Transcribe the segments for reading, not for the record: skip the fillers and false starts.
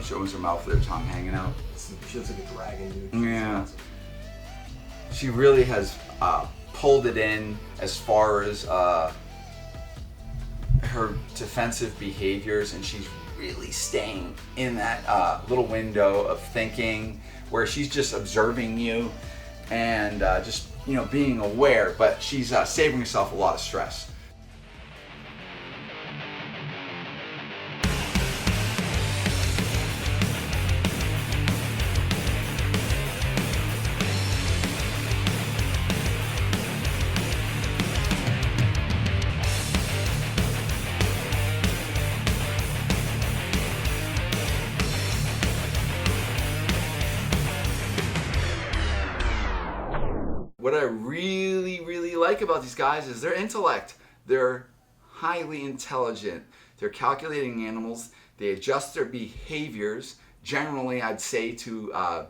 She opens her mouth with her tongue hanging out. She looks like a dragon, dude. Yeah. She really has pulled it in as far as her defensive behaviors, and she's really staying in that little window of thinking where she's just observing you and just, you know, being aware, but she's saving herself a lot of stress. What I really like about these guys is their intellect. They're highly intelligent. They're calculating animals. They adjust their behaviors, generally I'd say to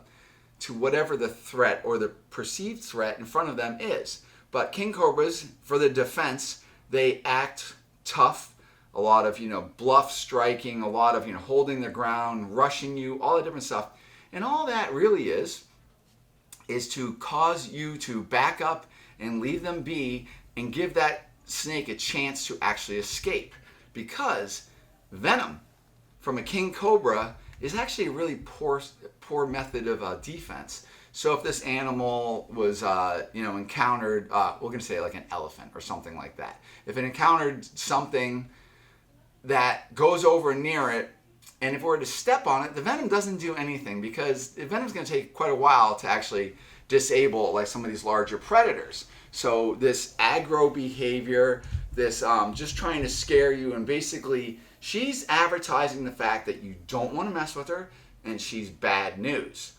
whatever the threat or the perceived threat in front of them is. But king cobras, for the defense, they act tough. A lot of, you know, bluff striking, a lot of, you know, holding their ground, rushing you, all that different stuff. And all that really is to cause you to back up and leave them be and give that snake a chance to actually escape. Because venom from a king cobra is actually a really poor method of defense. So if this animal was, you know, encountered, we're going to say like an elephant or something like that. If it encountered something that goes over near it, and if it were to step on it, the venom doesn't do anything, because the venom's going to take quite a while to actually disable like some of these larger predators. So this aggro behavior, this just trying to scare you, and basically she's advertising the fact that you don't want to mess with her and she's bad news.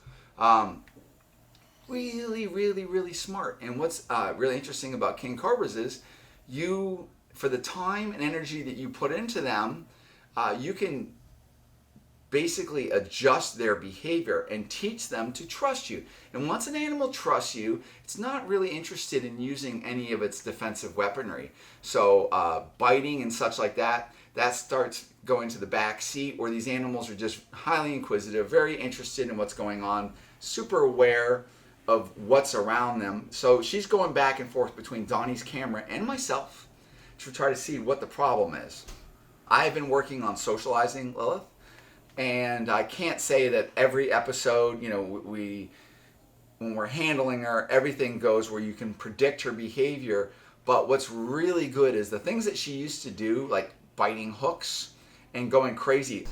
Really smart. And what's really interesting about king cobras is you, for the time and energy that you put into them, you can basically adjust their behavior and teach them to trust you. And once an animal trusts you, it's not really interested in using any of its defensive weaponry. So biting and such like that, that starts going to the back seat, where these animals are just highly inquisitive, very interested in what's going on, super aware of what's around them. So she's going back and forth between Donny's camera and myself to try to see what the problem is. I've been working on socializing Lilith, and I can't say that every episode, you know, when we're handling her, everything goes where you can predict her behavior. But what's really good is the things that she used to do, like biting hooks and going crazy.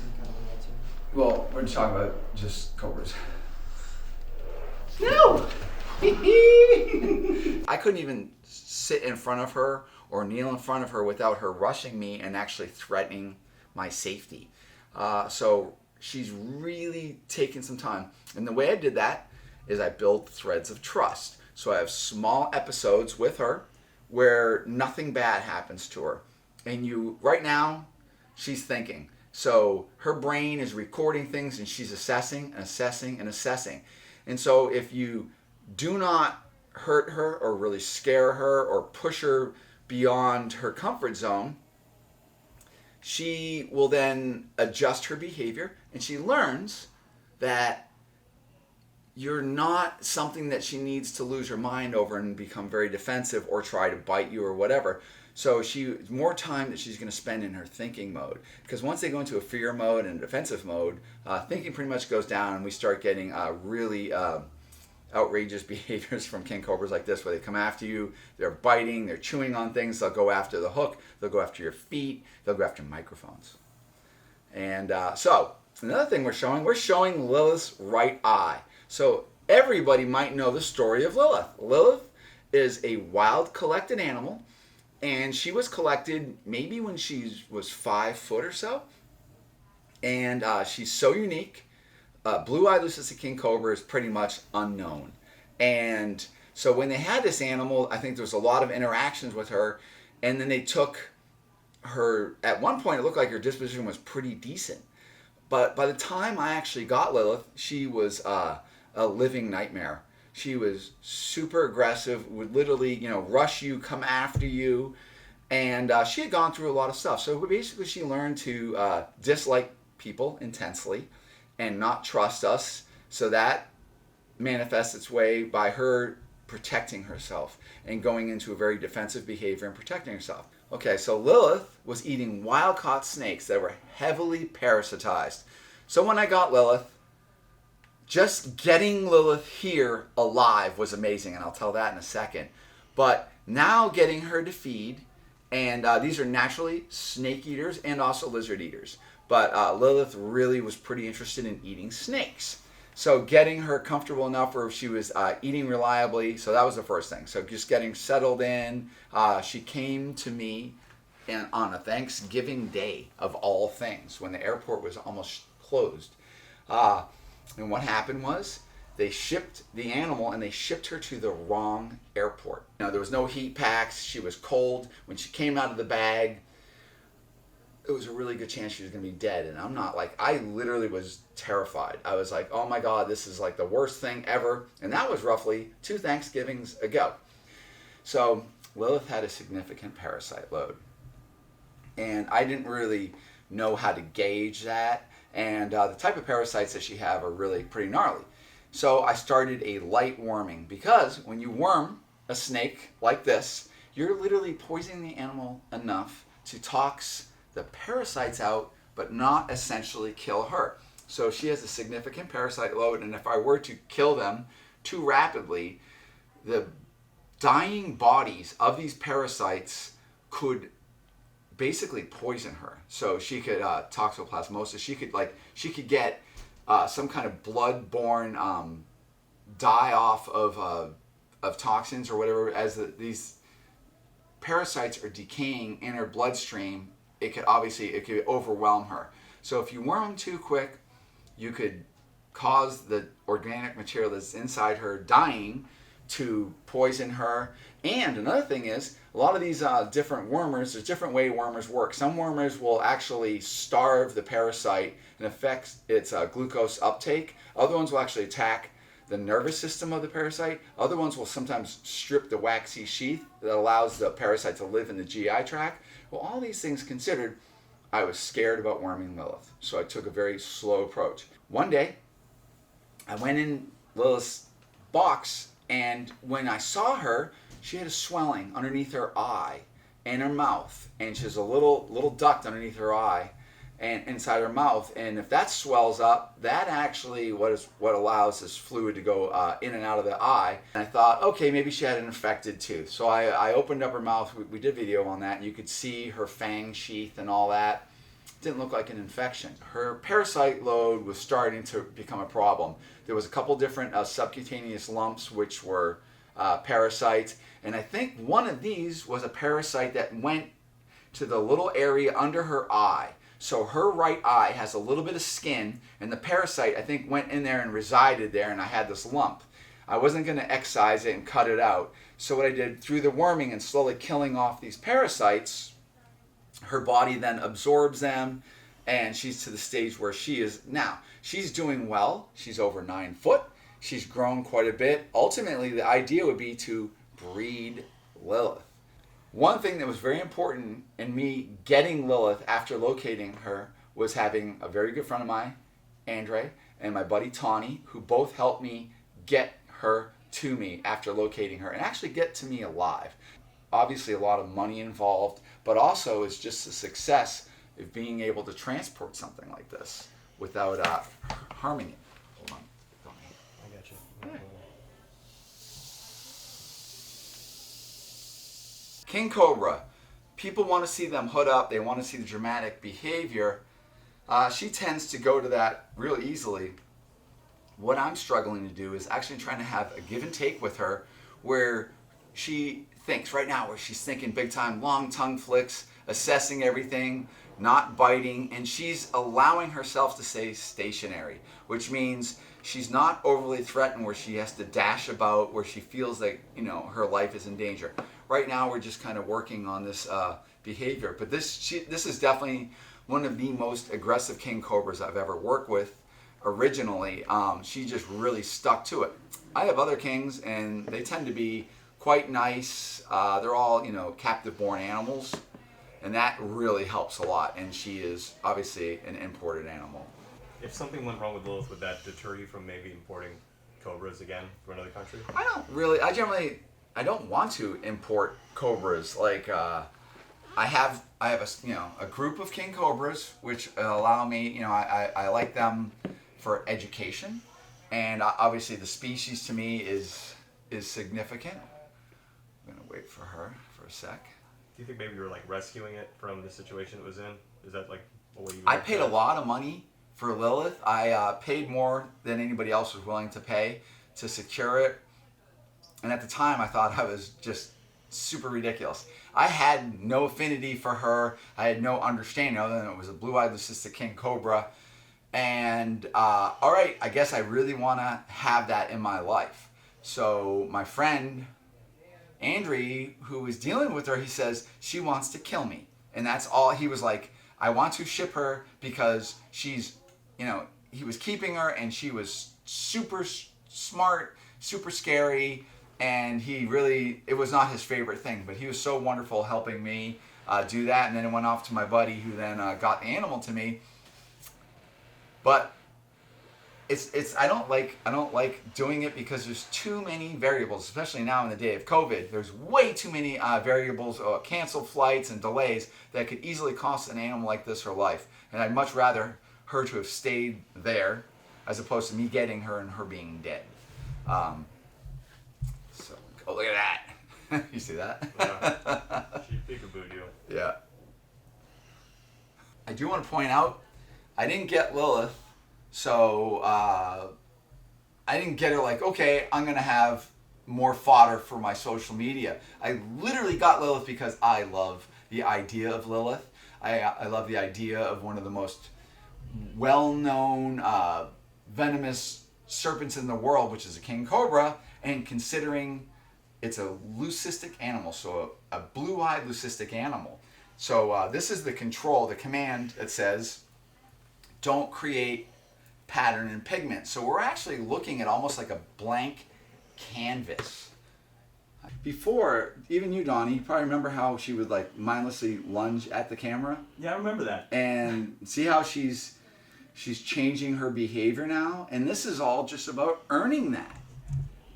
Well, we're just talking about just cobras. No! I couldn't even sit in front of her or kneel in front of her without her rushing me and actually threatening my safety. So she's really taken some time. And the way I did that is I built threads of trust. So I have small episodes with her where nothing bad happens to her. And right now, she's thinking. So her brain is recording things and she's assessing and assessing and assessing. And so if you do not hurt her or really scare her or push her beyond her comfort zone, she will then adjust her behavior, and she learns that you're not something that she needs to lose her mind over and become very defensive or try to bite you or whatever. So more time that she's going to spend in her thinking mode. Because once they go into a fear mode and a defensive mode, thinking pretty much goes down, and we start getting really outrageous behaviors from king cobras like this, where they come after you, they're biting, they're chewing on things, they'll go after the hook, they'll go after your feet, they'll go after microphones. And so another thing we're showing Lilith's right eye. So everybody might know the story of Lilith. Lilith is a wild collected animal, and she was collected maybe when she was 5 foot or so. And she's so unique. Blue-eyed Lucis king cobra is pretty much unknown. And so when they had this animal, I think there was a lot of interactions with her, and then they took her, at one point it looked like her disposition was pretty decent. But by the time I actually got Lilith, she was a living nightmare. She was super aggressive, would literally, you know, rush you, come after you, and she had gone through a lot of stuff. So basically she learned to dislike people intensely, and not trust us. So that manifests its way by her protecting herself and going into a very defensive behavior and protecting herself. Okay, so Lilith was eating wild-caught snakes that were heavily parasitized. So when I got Lilith, just getting Lilith here alive was amazing, and I'll tell that in a second. But now getting her to feed, and these are naturally snake eaters and also lizard eaters. But Lilith really was pretty interested in eating snakes. So getting her comfortable enough where she was eating reliably, so that was the first thing. So just getting settled in. She came to me on a Thanksgiving Day of all things, when the airport was almost closed. And what happened was they shipped the animal and they shipped her to the wrong airport. Now, there was no heat packs. She was cold. When she came out of the bag, it was a really good chance she was going to be dead. And I'm not like, I literally was terrified. I was like, oh my God, this is like the worst thing ever. And that was roughly 2 Thanksgivings ago. So Lilith had a significant parasite load. And I didn't really know how to gauge that. And the type of parasites that she have are really pretty gnarly. So I started a light worming, because when you worm a snake like this, you're literally poisoning the animal enough to tox the parasites out, but not essentially kill her. So she has a significant parasite load, and if I were to kill them too rapidly, the dying bodies of these parasites could basically poison her. So she could toxoplasmosis. She could get some kind of blood-borne die off of toxins or whatever. As these parasites are decaying in her bloodstream, it could overwhelm her. So if you worm them too quick, you could cause the organic material that's inside her dying to poison her. And another thing is, a lot of these different wormers, there's different way wormers work. Some wormers will actually starve the parasite and affect its glucose uptake. Other ones will actually attack the nervous system of the parasite. Other ones will sometimes strip the waxy sheath that allows the parasite to live in the GI tract. Well, all these things considered, I was scared about worming Lilith. So I took a very slow approach. One day, I went in Lilith's box, and when I saw her, she had a swelling underneath her eye and her mouth, and she has a little duct underneath her eye and inside her mouth. And if that swells up, that actually what allows this fluid to go in and out of the eye. And I thought, okay, maybe she had an infected tooth. So I opened up her mouth. We did video on that. You could see her fang sheath and all that. Didn't look like an infection. Her parasite load was starting to become a problem. There was a couple different subcutaneous lumps which were parasites, and I think one of these was a parasite that went to the little area under her eye. So her right eye has a little bit of skin, and the parasite, I think, went in there and resided there, and I had this lump. I wasn't going to excise it and cut it out. So what I did, through the worming and slowly killing off these parasites, her body then absorbs them, and she's to the stage where she is now. She's doing well. She's over 9 foot. She's grown quite a bit. Ultimately, the idea would be to breed Lilith. One thing that was very important in me getting Lilith after locating her was having a very good friend of mine, Andre, and my buddy Tawny, who both helped me get her to me after locating her and actually get to me alive. Obviously a lot of money involved, but also it's just the success of being able to transport something like this without harming it. Hold on. I got you. Yeah. King Cobra. People want to see them hood up. They want to see the dramatic behavior. She tends to go to that real easily. What I'm struggling to do is actually trying to have a give and take with her, where she thinks right now, where she's thinking big time, long tongue flicks, assessing everything, not biting, and she's allowing herself to stay stationary, which means she's not overly threatened where she has to dash about, where she feels like, you know, her life is in danger. Right now we're just kind of working on this behavior, but this is definitely one of the most aggressive king cobras I've ever worked with. Originally, she just really stuck to it. I have other kings and they tend to be quite nice. They're all, you know, captive born animals, and that really helps a lot, and she is obviously an imported animal. If something went wrong with Lilith, would that deter you from maybe importing Cobras again from another country? I don't want to import Cobras. Like, I have a group of king cobras which allow me, I like them for education, and obviously the species to me is significant. I'm gonna wait for her for a sec. Do you think maybe you were like rescuing it from the situation it was in? Is that like a way you? I paid a lot of money for Lilith. I paid more than anybody else was willing to pay to secure it, and at the time I thought I was just super ridiculous. I had no affinity for her. I had no understanding other than it was a blue-eyed leucistic king cobra. And all right, I guess I really want to have that in my life. So my friend Andrew, who was dealing with her, he says she wants to kill me, and that's all. He was like, I want to ship her because she's, he was keeping her, and she was super smart, super scary. And it was not his favorite thing, but he was so wonderful helping me do that. And then it went off to my buddy, who then got the animal to me. But I don't like doing it because there's too many variables, especially now in the day of COVID. There's way too many variables, canceled flights and delays that could easily cost an animal like this her life. And I'd much rather her to have stayed there as opposed to me getting her and her being dead. Oh, look at that. You see that? Yeah. She peekabooed you. Yeah. I do want to point out, I didn't get Lilith, so I didn't get her like, okay, I'm going to have more fodder for my social media. I literally got Lilith because I love the idea of Lilith. I love the idea of one of the most well-known venomous serpents in the world, which is a king cobra, and considering it's a leucistic animal, so a blue-eyed leucistic animal. So this is the command that says, don't create pattern and pigment. So we're actually looking at almost like a blank canvas. Before, even you, Donny, you probably remember how she would like mindlessly lunge at the camera? Yeah, I remember that. And see how she's changing her behavior now? And this is all just about earning that.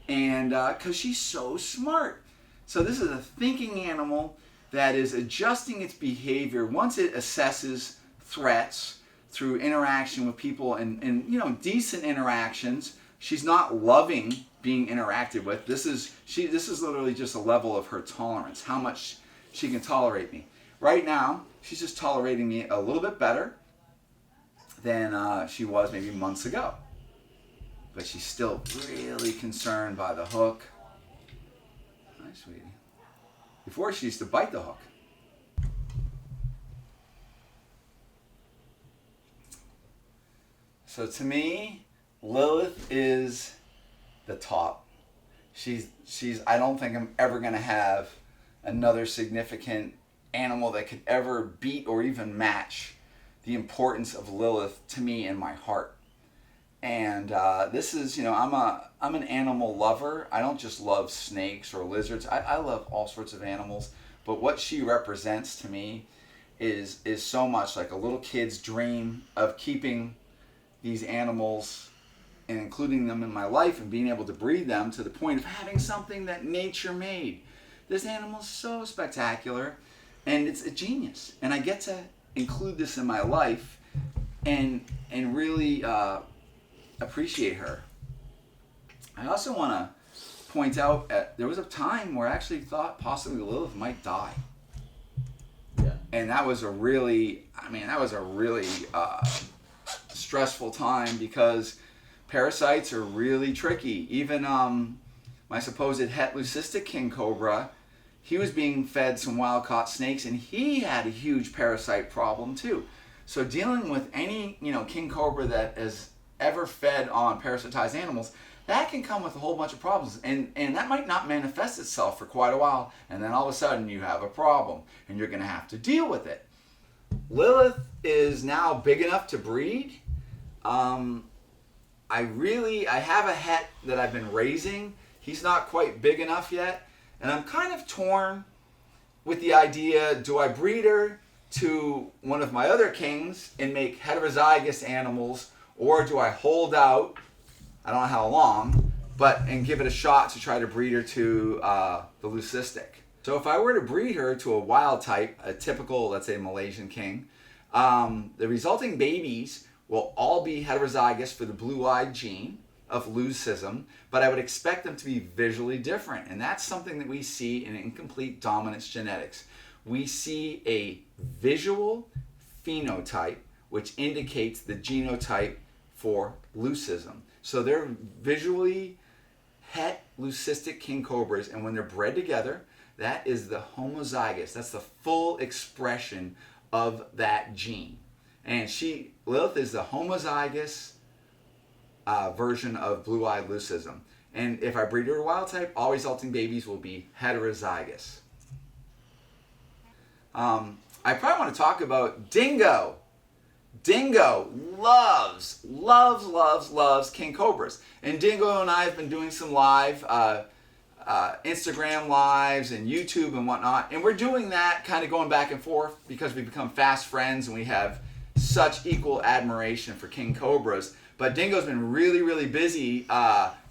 And because she's so smart. So this is a thinking animal that is adjusting its behavior once it assesses threats through interaction with people and decent interactions. She's not loving being interacted with. This is literally just a level of her tolerance, how much she can tolerate me. Right now, she's just tolerating me a little bit better than she was maybe months ago. But she's still really concerned by the hook. Hi, sweetie. Before, she used to bite the hook. So to me, Lilith is the top. I don't think I'm ever going to have another significant animal that could ever beat or even match the importance of Lilith to me in my heart. And this is, I'm an animal lover. I don't just love snakes or lizards. I love all sorts of animals. But what she represents to me is so much like a little kid's dream of keeping these animals and including them in my life and being able to breed them to the point of having something that nature made. This animal is so spectacular, and it's a genius. And I get to include this in my life and really appreciate her. I also want to point out there was a time where I actually thought possibly Lilith might die. Yeah. And that was a really stressful time because parasites are really tricky. Even my supposed het leucistic king cobra, he was being fed some wild caught snakes and he had a huge parasite problem too. So dealing with any king cobra that has ever fed on parasitized animals, that can come with a whole bunch of problems, and that might not manifest itself for quite a while, and then all of a sudden you have a problem and you're going to have to deal with it. Lilith is now big enough to breed. I have a het that I've been raising. He's not quite big enough yet, and I'm kind of torn with the idea, do I breed her to one of my other kings and make heterozygous animals, or do I hold out, I don't know how long, and give it a shot to try to breed her to the leucistic. So if I were to breed her to a wild type, a typical, let's say, Malaysian king, the resulting babies will all be heterozygous for the blue-eyed gene of leucism, but I would expect them to be visually different. And that's something that we see in incomplete dominance genetics. We see a visual phenotype, which indicates the genotype for leucism. So they're visually het leucistic king cobras, and when they're bred together, that is the homozygous. That's the full expression of that gene. And Lilith is the homozygous version of blue-eyed leucism. And if I breed her a wild type, all resulting babies will be heterozygous. I probably want to talk about Dingo. Dingo loves king cobras. And Dingo and I have been doing some live Instagram lives and YouTube and whatnot. And we're doing that kind of going back and forth because we've become fast friends and we have such equal admiration for king cobras. But Dingo's been really busy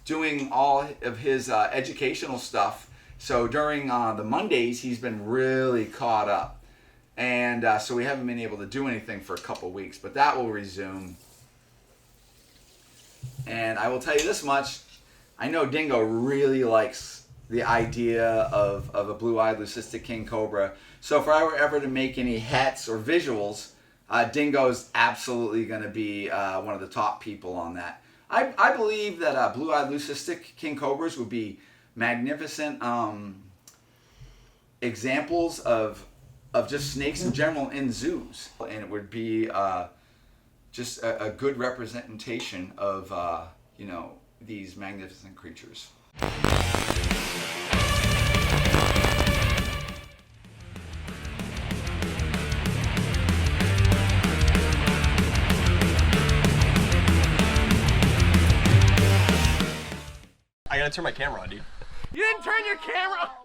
doing all of his educational stuff. So during the Mondays, he's been really caught up. And so we haven't been able to do anything for a couple weeks, but that will resume. And I will tell you this much, I know Dingo really likes the idea of a blue-eyed leucistic king cobra. So if I were ever to make any hets or visuals, Dingo's absolutely going to be one of the top people on that. I believe that blue-eyed leucistic king cobras would be magnificent examples of just snakes in general in zoos, and it would be just a good representation of these magnificent creatures. I gotta turn my camera on, dude. You didn't turn your camera on!